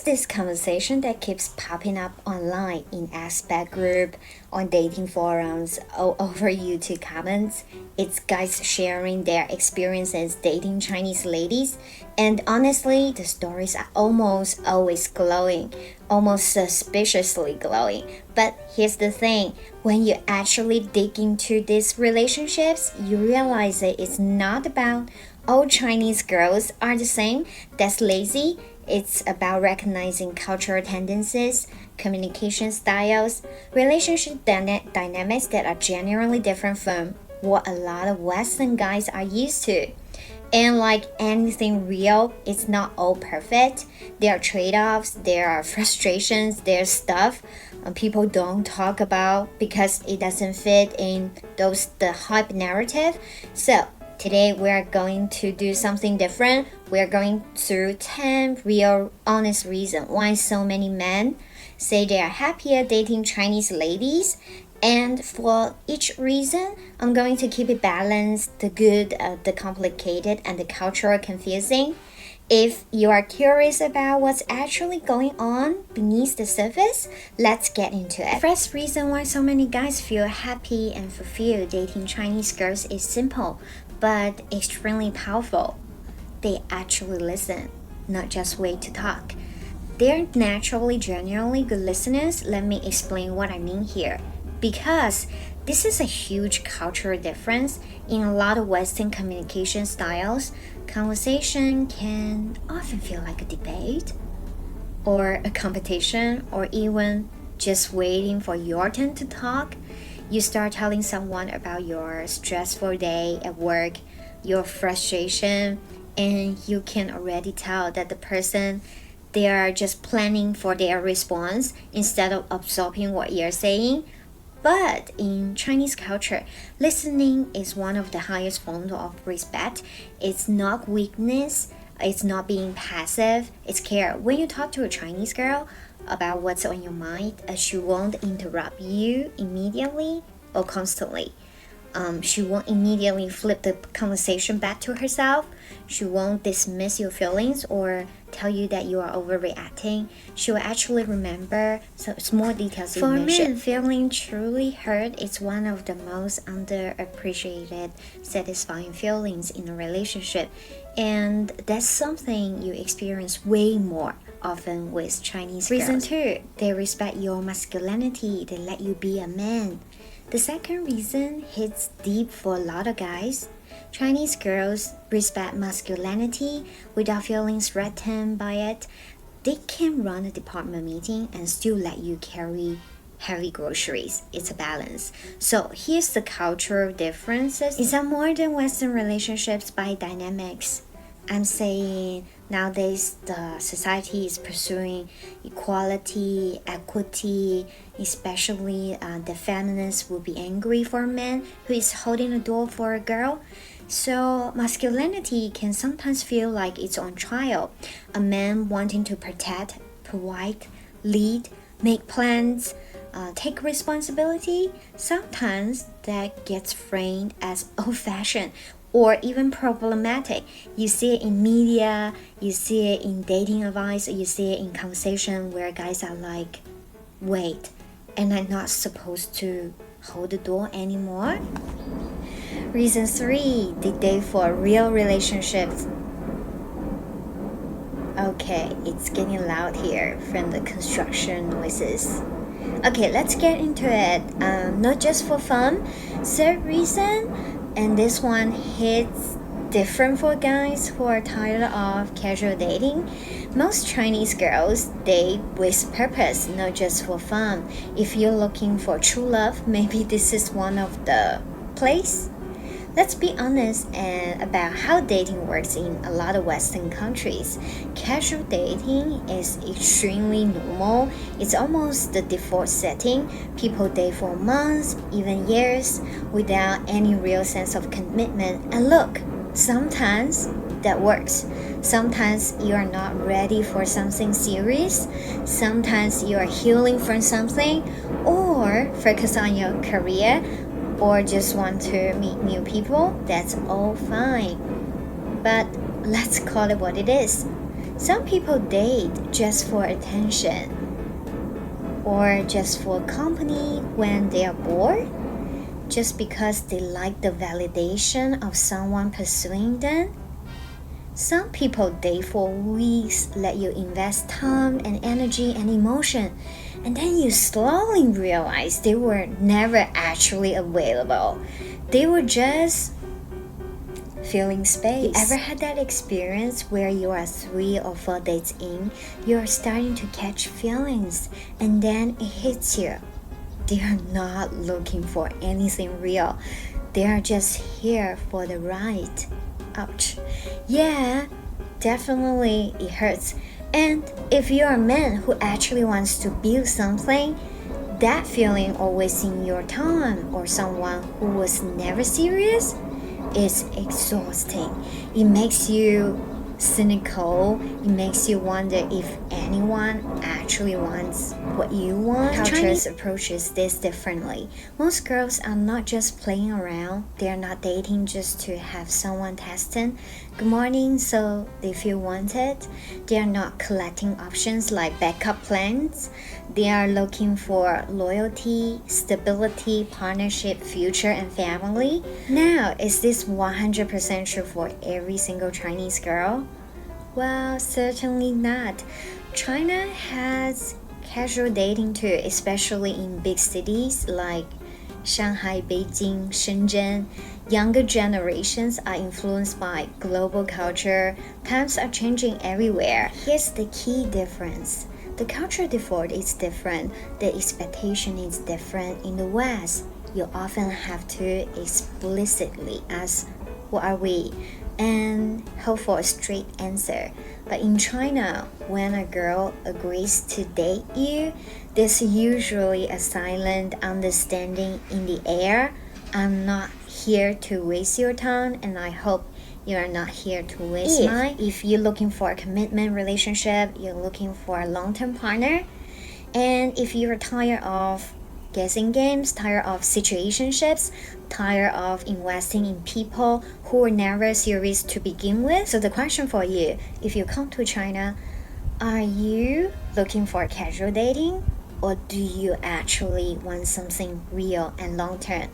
This conversation that keeps popping up online in aspect group, on dating forums, all over YouTube comments. It's guys sharing their experiences dating Chinese ladies, and honestly, the stories are almost always glowing, almost suspiciously glowing. But here's the thing, when you actually dig into these relationships, you realize that it's not about all Chinese girls are the same, that's lazy. It's about recognizing cultural tendencies, communication styles, relationship dynamics that are generally different from what a lot of Western guys are used to. And like anything real, it's not all perfect. There are trade offs, there are frustrations, there's stuff people don't talk about because it doesn't fit in the hype narrative. So, today we are going to do something different. We are going through 10 real honest reasons why so many men say they are happier dating Chinese ladies. And for each reason, I'm going to keep it balanced, the good, the complicated, and the cultural confusing. If you are curious about what's actually going on beneath the surface, let's get into it. The first reason why so many guys feel happy and fulfilled dating Chinese girls is simple, but extremely powerful. They actually listen, not just wait to talk. They're naturally genuinely good listeners. Let me explain what I mean here. Because this is a huge cultural difference in a lot of Western communication styles. Conversation can often feel like a debate or a competition or even just waiting for your turn to talk. You start telling someone about your stressful day at work, your frustration, and you can already tell that the person they are just planning for their response instead of absorbing what you're saying. But in Chinese culture, listening is one of the highest forms of respect. It's not weakness, it's not being passive, it's care. When you talk to a Chinese girl about what's on your mind, she won't interrupt you immediately or constantly. She won't immediately flip the conversation back to herself. She won't dismiss your feelings or tell you that you are overreacting. She will actually remember some small details you mentioned. For men, feeling truly heard is one of the most underappreciated, satisfying feelings in a relationship. And that's something you experience way more often with Chinese girls. Reason 2, they respect your masculinity. They let you be a man. The second reason hits deep for a lot of guys. Chinese girls respect masculinity without feeling threatened by it. They can run a department meeting and still let you carry heavy groceries. It's a balance. So here's the cultural differences. In some modern Western relationships by dynamics, I'm saying nowadays the society is pursuing equality, equity, especially the feminists will be angry for a man who is holding a door for a girl. So masculinity can sometimes feel like it's on trial. A man wanting to protect, provide, lead, make plans, take responsibility. Sometimes that gets framed as old-fashioned or even problematic. You see it in media, you see it in dating advice, you see it in conversation where guys are like, wait, am I not supposed to hold the door anymore? Reason 3, they date for real relationships. Okay, it's getting loud here from the construction noises. Okay, let's get into it. Not just for fun. Third reason, and this one hits different for guys who are tired of casual dating. Most Chinese girls date with purpose, not just for fun. If you're looking for true love, maybe this is one of the place. Let's be honest about how dating works in a lot of Western countries. Casual dating is extremely normal. It's almost the default setting. People date for months, even years, without any real sense of commitment. And look, sometimes that works. Sometimes you are not ready for something serious. Sometimes you are healing from something or focus on your career or just want to meet new people. That's all fine. But let's call it what it is. Some people date just for attention or just for company when they are bored, just because they like the validation of someone pursuing them. Some people date for weeks, let you invest time and energy and emotion, and then you slowly realize they were never actually available. They were just filling space. You ever had that experience where you are 3 or 4 dates in, you're starting to catch feelings, and then it hits you? They are not looking for anything real. They are just here for the ride. Ouch. Yeah, definitely it hurts. And if you're a man who actually wants to build something, that feeling of wasting your time or someone who was never serious is exhausting. It makes you cynical. It makes you wonder if anyone actually wants what you want. Cultures approaches this differently. Most girls are not just playing around. They are not dating just to have someone testing good morning so they feel wanted. They are not collecting options like backup plans. They are looking for loyalty, stability, partnership, future, and family. Now, is this 100% true for every single Chinese girl? Well, certainly not. China has casual dating too, especially in big cities like Shanghai, Beijing, Shenzhen. Younger generations are influenced by global culture. Times are changing everywhere. Here's the key difference. The culture default is different. The expectation is different. In the West, you often have to explicitly ask, "What are we?" and hope for a straight answer. But in China, when a girl agrees to date you, there's usually a silent understanding in the air. I'm not here to waste your time, and I hope you are not here to waste mine. If you're looking for a commitment relationship, you're looking for a long-term partner, and if you're tired of guessing games, tired of situationships, tired of investing in people who were never serious to begin with. So the question for you, if you come to China, are you looking for casual dating, or do you actually want something real and long-term?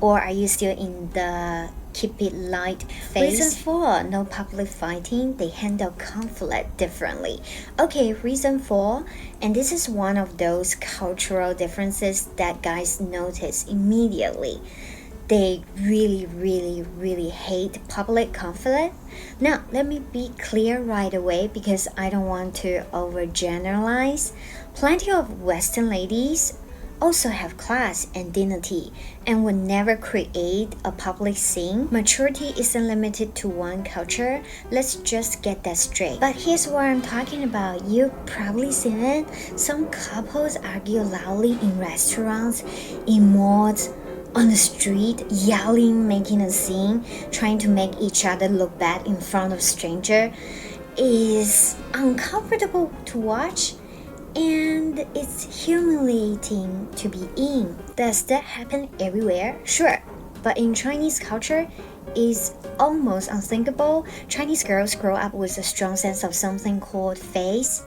Or are you still in the keep it light phase? Reason 4, no public fighting. They handle conflict differently. Okay, reason 4, and this is one of those cultural differences that guys notice immediately. They really hate public conflict. Now, let me be clear right away because I don't want to overgeneralize. Plenty of Western ladies also have class and dignity and would never create a public scene. Maturity isn't limited to one culture. Let's just get that straight. But here's what I'm talking about. You've probably seen it. Some couples argue loudly in restaurants, in malls, on the street, yelling, making a scene, trying to make each other look bad in front of stranger. Is uncomfortable to watch, and it's humiliating to be in. Does that happen everywhere? Sure, but in Chinese culture, it's almost unthinkable. Chinese girls grow up with a strong sense of something called face,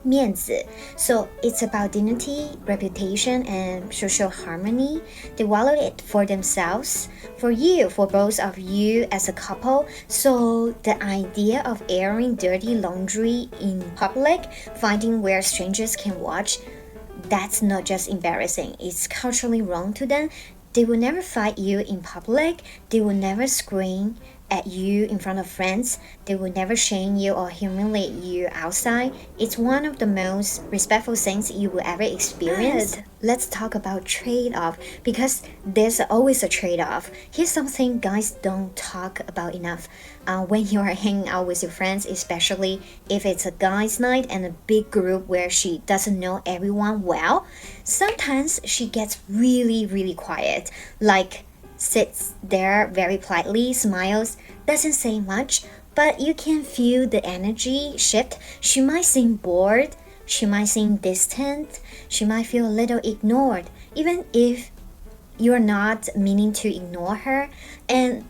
面子. So it's about dignity, reputation, and social harmony. They value it for themselves, for you, for both of you as a couple. So the idea of airing dirty laundry in public, finding where strangers can watch, that's not just embarrassing, it's culturally wrong to them. They will never fight you in public. They will never scream at you in front of friends. They will never shame you or humiliate you outside. It's one of the most respectful things you will ever experience. But let's talk about trade-off, because there's always a trade-off. Here's something guys don't talk about enough. When you are hanging out with your friends, especially if it's a guys' night and a big group where she doesn't know everyone well, sometimes she gets really quiet, like sits there very politely, smiles, doesn't say much, but you can feel the energy shift. She might seem bored, she might seem distant, she might feel a little ignored, even if you're not meaning to ignore her. And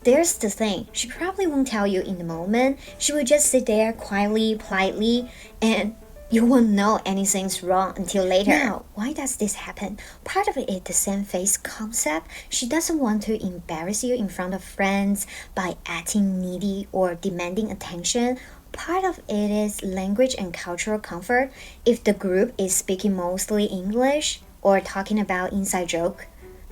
There's the thing, she probably won't tell you in the moment. She will just sit there quietly, politely, and you won't know anything's wrong until later. Now, why does this happen? Part of it is the same face concept. She doesn't want to embarrass you in front of friends by acting needy or demanding attention. Part of it is language and cultural comfort. If the group is speaking mostly English or talking about inside joke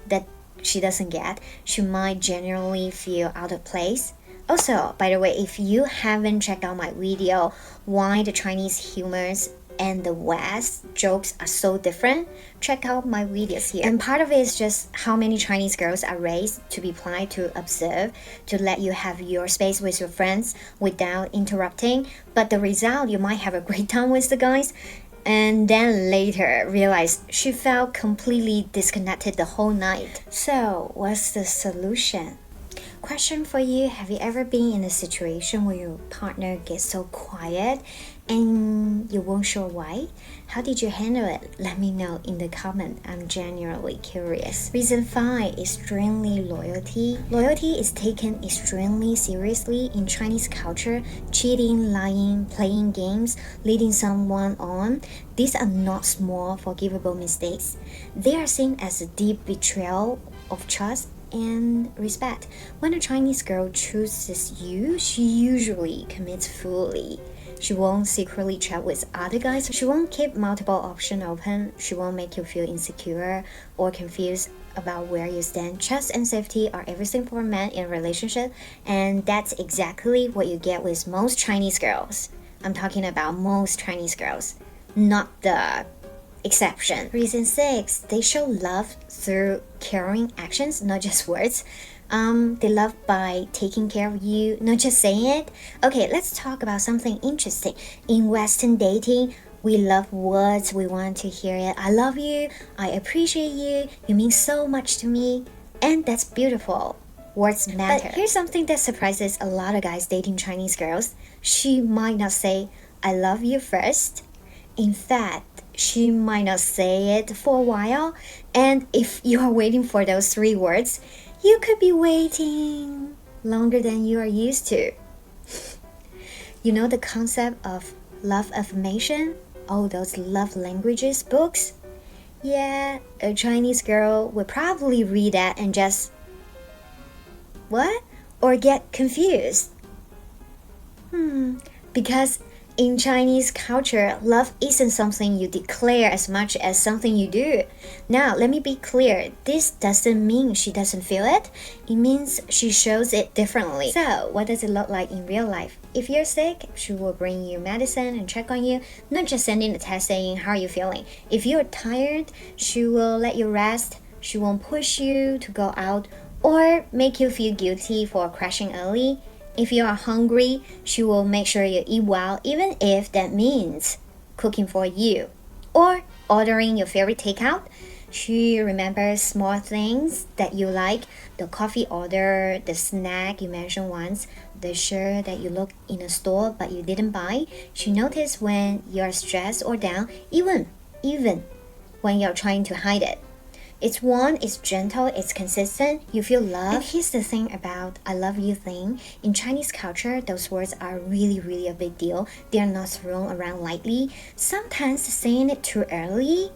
that she doesn't get, she might genuinely feel out of place. Also, by the way, if you haven't checked out my video, why the Chinese humors and the West jokes are so different, check out my videos here. And part of it is just how many Chinese girls are raised to be polite, to observe, to let you have your space with your friends without interrupting. But the result, you might have a great time with the guys, and then later realized she felt completely disconnected the whole night. So, what's the solution? Question for you, have you ever been in a situation where your partner gets so quiet and you weren't sure why? How did you handle it? Let me know in the comment. I'm genuinely curious. Reason 5, extremely loyalty. Loyalty is taken extremely seriously in Chinese culture. Cheating, lying, playing games, leading someone on. These are not small, forgivable mistakes. They are seen as a deep betrayal of trust and respect. When a Chinese girl chooses you, she usually commits fully. She won't secretly chat with other guys. She won't keep multiple options open. She won't make you feel insecure or confused about where you stand. Trust and safety are everything for a man in a relationship, and that's exactly what you get with most Chinese girls. I'm talking about most Chinese girls, not the exception. Reason 6, they show love through caring actions, not just words. They love by taking care of you, not just saying it. Okay, let's talk about something interesting. In Western dating, we love words, we want to hear it. I love you, I appreciate you, you mean so much to me. And that's beautiful. Words matter. But here's something that surprises a lot of guys dating Chinese girls. She might not say, I love you first. In fact, she might not say it for a while, and if you are waiting for those 3 words, you could be waiting longer than you are used to. You know the concept of love affirmation? All those love languages books? Yeah, a Chinese girl would probably read that and just, what? Or get confused. Because in Chinese culture, love isn't something you declare as much as something you do. Now, let me be clear. This doesn't mean she doesn't feel it. It means she shows it differently. So, what does it look like in real life? If you're sick, she will bring you medicine and check on you, not just sending a text saying, how are you feeling? If you're tired, she will let you rest. She won't push you to go out or make you feel guilty for crashing early. If you are hungry, she will make sure you eat well, even if that means cooking for you or ordering your favorite takeout. She remembers small things that you like, the coffee order, the snack you mentioned once, the shirt that you looked in a store but you didn't buy. She notices when you're stressed or down, even when you're trying to hide it. It's warm, it's gentle, it's consistent, you feel love. And here's the thing about I love you thing. In Chinese culture, those words are really a big deal. They are not thrown around lightly. Sometimes saying it too early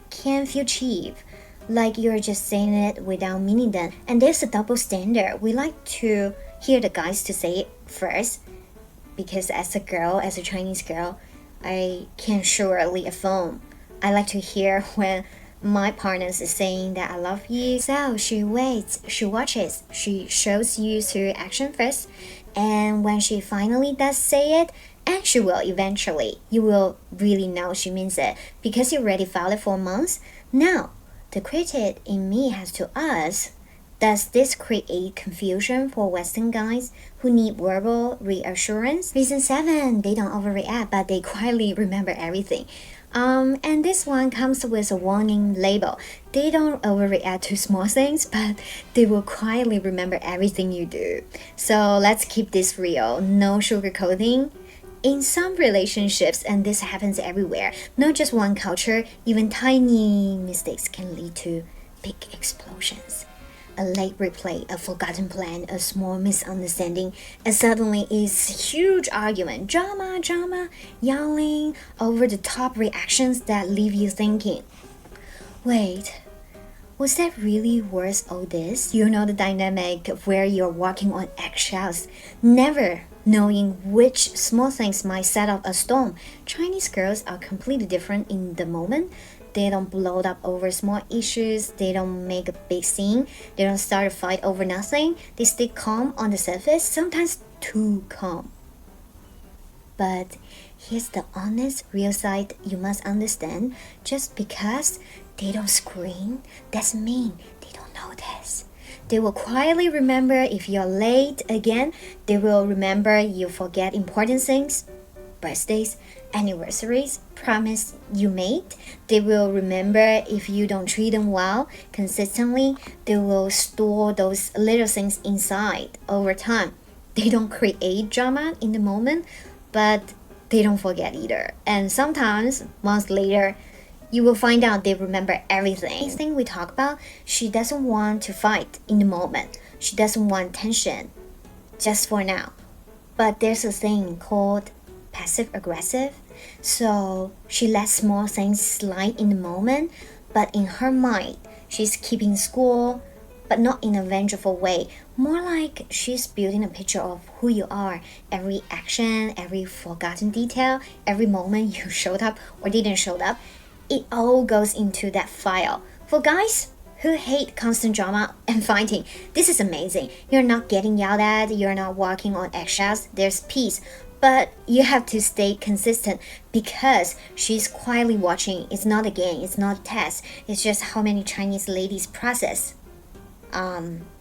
can feel cheap, like you're just saying it without meaning them. And there's a double standard. We like to hear the guys to say it first, because as a girl, as a Chinese girl, I can surely affirm. I like to hear when my partner is saying that I love you. So she waits, she watches, she shows you through action first, and when she finally does say it, and she will eventually, you will really know she means it because you already felt it for months. Now, the critic in me has to ask, does this create confusion for Western guys who need verbal reassurance? Reason 7, they don't overreact, but they quietly remember everything. And this one comes with a warning label. They don't overreact to small things, but they will quietly remember everything you do. So let's keep this real, no sugarcoating. In some relationships, and this happens everywhere, not just one culture, even tiny mistakes can lead to big explosions. a late replay, a forgotten plan, a small misunderstanding, and suddenly it's huge argument, drama, yelling, over the top reactions that leave you thinking, wait, was that really worth all this? You know the dynamic of where you're walking on eggshells, never knowing which small things might set off a storm. Chinese girls are completely different in the moment. They don't blow up over small issues, they don't make a big scene, they don't start a fight over nothing. They stay calm on the surface, sometimes too calm. But here's the honest, real side you must understand. Just because they don't scream doesn't mean they don't notice. They will quietly remember if you're late again. They will remember you forget important things, birthdays, anniversaries, promise you made. They will remember if you don't treat them well consistently. They will store those little things inside over time. They don't create drama in the moment, but they don't forget either. And sometimes, months later, you will find out they remember everything. Anything we talk about, she doesn't want to fight in the moment. She doesn't want tension, just for now. But there's a thing called passive aggressive. So she lets small things slide in the moment, but in her mind, she's keeping score, but not in a vengeful way. More like she's building a picture of who you are. Every action, every forgotten detail, every moment you showed up or didn't show up, it all goes into that file. For guys who hate constant drama and fighting, this is amazing. You're not getting yelled at, you're not walking on eggshells, there's peace. But you have to stay consistent because she's quietly watching. It's not a game, it's not a test. It's just how many Chinese ladies process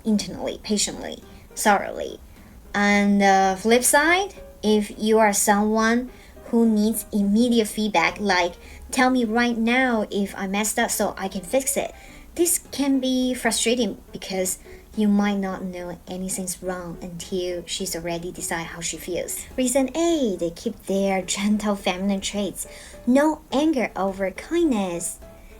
internally, patiently, thoroughly. On the flip side, if you are someone who needs immediate feedback, like tell me right now if I messed up so I can fix it, this can be frustrating because you might not know anything's wrong until she's already decided how she feels. Reason A, they keep their gentle feminine traits. No anger over kindness.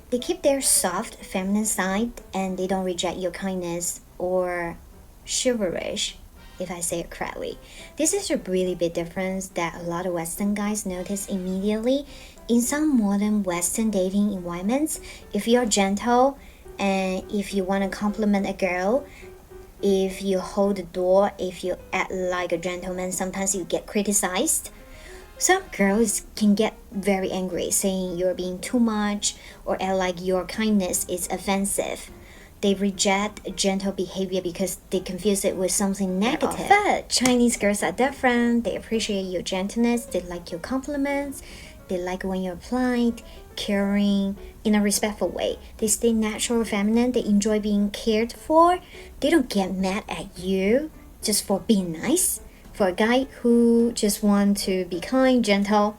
They keep their soft feminine side and they don't reject your kindness or chivalrous, if I say it correctly. This is a really big difference that a lot of Western guys notice immediately. In some modern Western dating environments, if you're gentle and if you want to compliment a girl, if you hold the door, if you act like a gentleman, sometimes you get criticized. Some girls can get very angry, saying you're being too much or act like your kindness is offensive. They reject gentle behavior because they confuse it with something negative. But Chinese girls are different. They appreciate your gentleness, they like your compliments, they like when you're polite, caring, in a respectful way. They stay natural feminine, they enjoy being cared for. They don't get mad at you just for being nice. For a guy who just wants to be kind, gentle,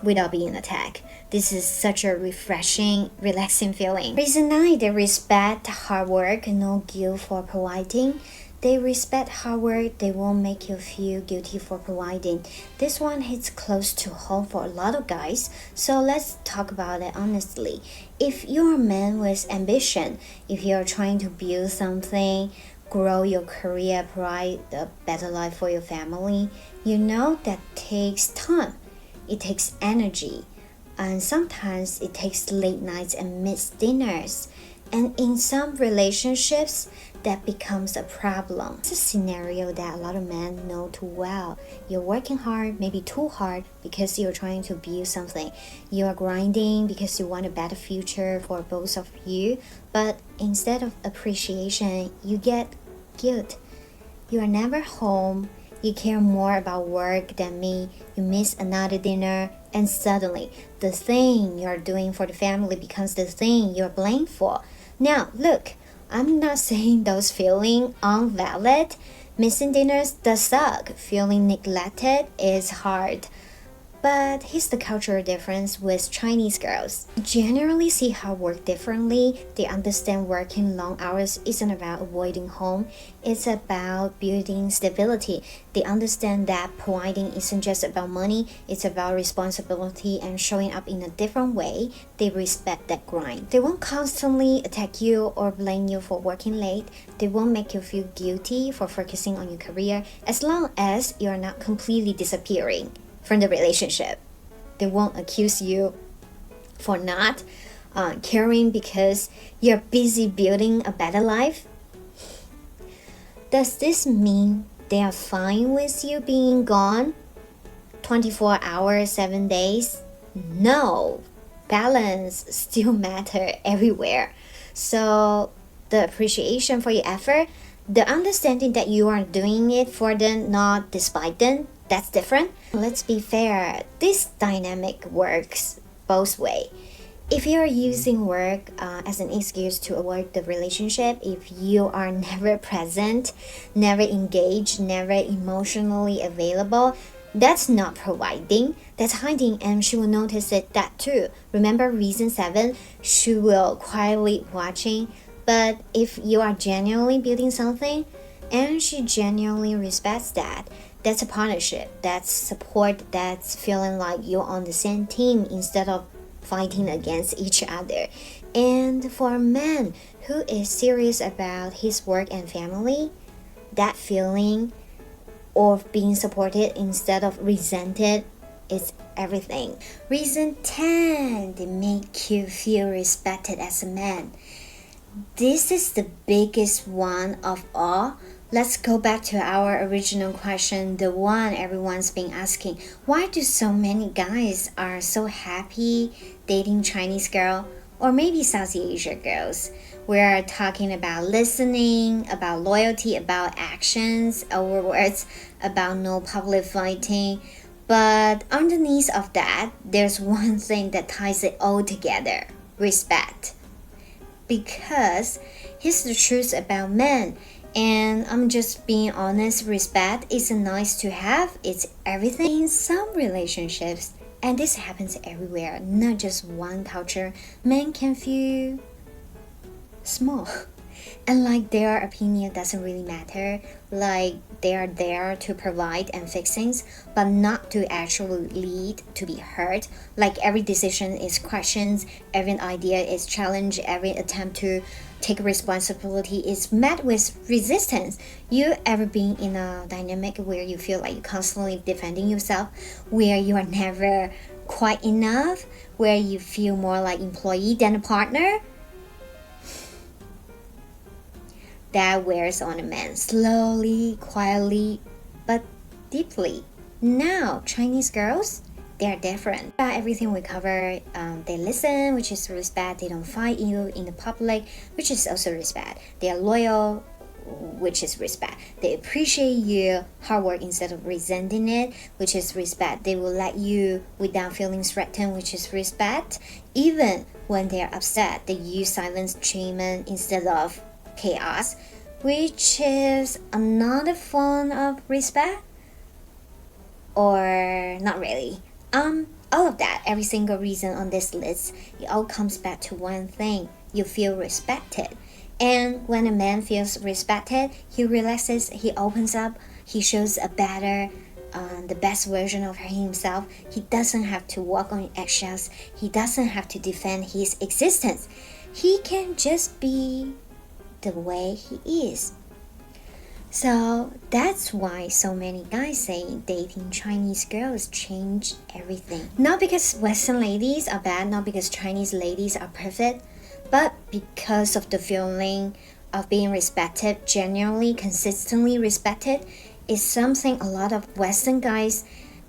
without being attacked. This is such a refreshing, relaxing feeling. Reason 9, they respect hard work, no guilt for providing. They respect hard work, they won't make you feel guilty for providing. This one hits close to home for a lot of guys, so let's talk about it honestly. If you're a man with ambition, if you're trying to build something, grow your career, provide a better life for your family, you know that takes time. It takes energy. And sometimes it takes late nights and missed dinners. And in some relationships, that becomes a problem. It's a scenario that a lot of men know too well. You're working hard, maybe too hard, because you're trying to build something. You are grinding because you want a better future for both of you. But instead of appreciation, you get guilt. You are never home. You care more about work than me. You miss another dinner. And suddenly, the thing you're doing for the family becomes the thing you're blamed for. Now, look, I'm not saying those feelings aren't valid. Missing dinners does suck. Feeling neglected is hard. But here's the cultural difference with Chinese girls. They generally see hard work differently. They understand working long hours isn't about avoiding home, it's about building stability. They understand that providing isn't just about money, it's about responsibility and showing up in a different way. They respect that grind. They won't constantly attack you or blame you for working late. They won't make you feel guilty for focusing on your career as long as you're not completely disappearing from the relationship. They won't accuse you for not caring because you're busy building a better life. Does this mean they are fine with you being gone 24 hours, 7 days? No. Balance still matter everywhere. So the appreciation for your effort, the understanding that you are doing it for them, not despite them, that's different. Let's be fair, this dynamic works both ways. If you are using work as an excuse to avoid the relationship, if you are never present, never engaged, never emotionally available, that's not providing, that's hiding, and she will notice that too. Remember reason 7, she will quietly watching. But if you are genuinely building something and she genuinely respects that, that's a partnership, that's support, that's feeling like you're on the same team instead of fighting against each other. And for a man who is serious about his work and family, that feeling of being supported instead of resented is everything. Reason 10, they make you feel respected as a man. This is the biggest one of all. Let's go back to our original question, the one everyone's been asking. Why do so many guys are so happy dating Chinese girl or maybe South Asia girls? We're talking about listening, about loyalty, about actions over words, about no public fighting. But underneath of that, there's one thing that ties it all together: respect. Because here's the truth about men, and I'm just being honest, respect isn't nice to have, it's everything. In some relationships, and this happens everywhere, not just one culture, men can feel small and like their opinion doesn't really matter, like they are there to provide and fix things but not to actually lead, to be heard. Like every decision is questioned, every idea is challenged, every attempt to take responsibility is met with resistance. You ever been in a dynamic where you feel like you're constantly defending yourself, where you are never quite enough, where you feel more like employee than a partner? That wears on a man slowly, quietly, but deeply. Now, Chinese girls, they're different. Everything we cover, they listen, which is respect. They don't fight you in the public, which is also respect. They are loyal, which is respect. They appreciate your hard work instead of resenting it, which is respect. They will let you without feeling threatened, which is respect. Even when they are upset, they use silence treatment instead of chaos, which is another form of respect, or not really. All of that, every single reason on this list, it all comes back to one thing: you feel respected. And when a man feels respected, he relaxes, he opens up, he shows a better the best version of himself. He doesn't have to walk on eggshells, he doesn't have to defend his existence, he can just be the way he is. So that's why so many guys say dating Chinese girls changed everything. Not because Western ladies are bad, not because Chinese ladies are perfect, but because of the feeling of being respected, genuinely, consistently respected, is something a lot of Western guys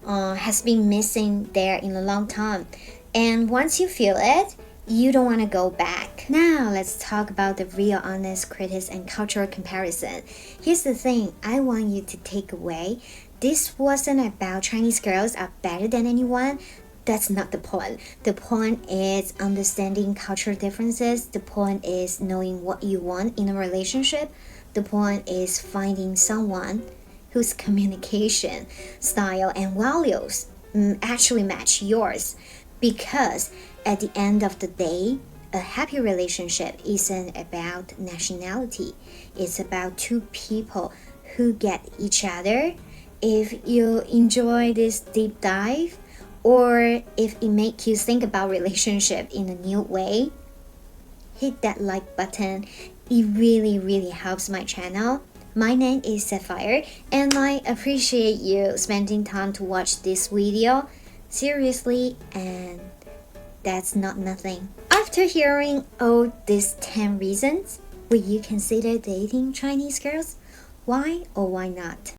has been missing there in a long time. And once you feel it, you don't want to go back. Now let's talk about the real honest critics and cultural comparison. Here's the thing I want you to take away. This wasn't about Chinese girls are better than anyone. That's not the point. The point is understanding cultural differences. The point is knowing what you want in a relationship. The point is finding someone whose communication style and values actually match yours. Because at the end of the day, a happy relationship isn't about nationality, it's about two people who get each other. If you enjoy this deep dive, or if it makes you think about relationship in a new way, hit that like button. It really helps my channel. My name is Sapphire, and I appreciate you spending time to watch this video. Seriously, and that's not nothing. After hearing all these 10 reasons, would you consider dating Chinese girls? Why or why not?